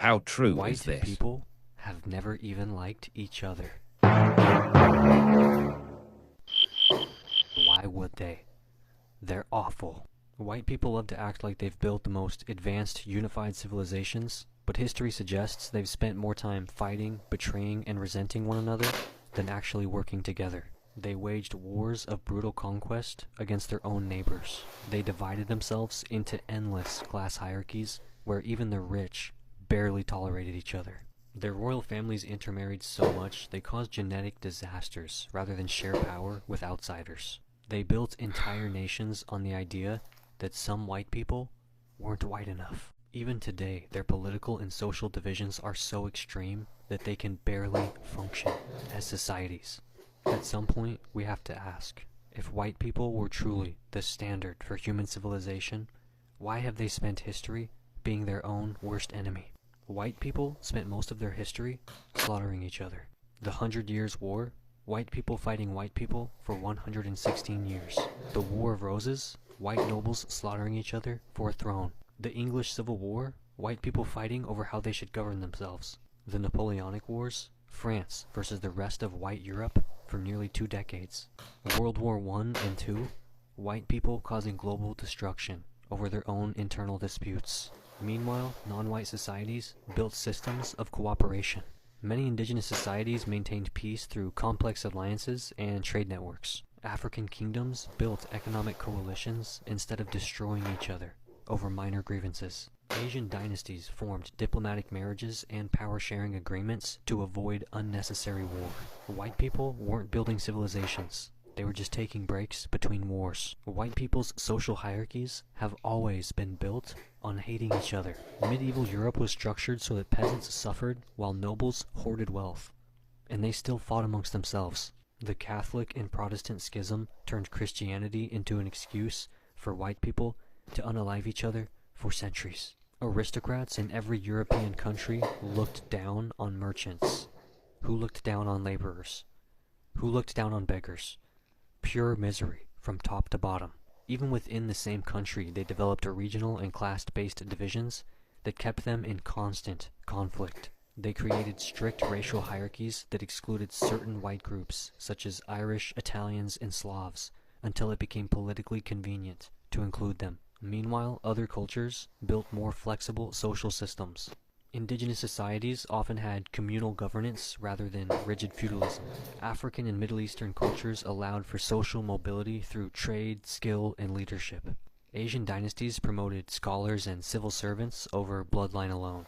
How true is White this? people have never even liked each other. Why would they? They're awful. White people love to act like they've built the most advanced, unified civilizations, but history suggests they've spent more time fighting, betraying, and resenting one another than actually working together. They waged wars of brutal conquest against their own neighbors. They divided themselves into endless class hierarchies where even the rich barely tolerated each other. Their royal families intermarried so much they caused genetic disasters rather than share power with outsiders. They built entire nations on the idea that some white people weren't white enough. Even today, their political and social divisions are so extreme that they can barely function as societies. At some point, we have to ask, if white people were truly the standard for human civilization, why have they spent history being their own worst enemy? White people spent most of their history slaughtering each other. The 100 Years' War, white people fighting white people for 116 years. The War of Roses, white nobles slaughtering each other for a throne. The English Civil War, white people fighting over how they should govern themselves. The Napoleonic Wars, France versus the rest of white Europe for nearly 2 decades. World War I and II, white people causing global destruction over their own internal disputes. Meanwhile, non-white societies built systems of cooperation. Many indigenous societies maintained peace through complex alliances and trade networks. African kingdoms built economic coalitions instead of destroying each other over minor grievances. Asian dynasties formed diplomatic marriages and power-sharing agreements to avoid unnecessary war. White people weren't building civilizations. They were just taking breaks between wars. White people's social hierarchies have always been built on hating each other. Medieval Europe was structured so that peasants suffered while nobles hoarded wealth. And they still fought amongst themselves. The Catholic and Protestant schism turned Christianity into an excuse for white people to unalive each other for centuries. Aristocrats in every European country looked down on merchants, who looked down on laborers, who looked down on beggars. Pure misery from top to bottom. Even within the same country, they developed regional and class-based divisions that kept them in constant conflict. They created strict racial hierarchies that excluded certain white groups, such as Irish, Italians, and Slavs, until it became politically convenient to include them. Meanwhile, other cultures built more flexible social systems. Indigenous societies often had communal governance rather than rigid feudalism. African and Middle Eastern cultures allowed for social mobility through trade, skill, and leadership. Asian dynasties promoted scholars and civil servants over bloodline alone.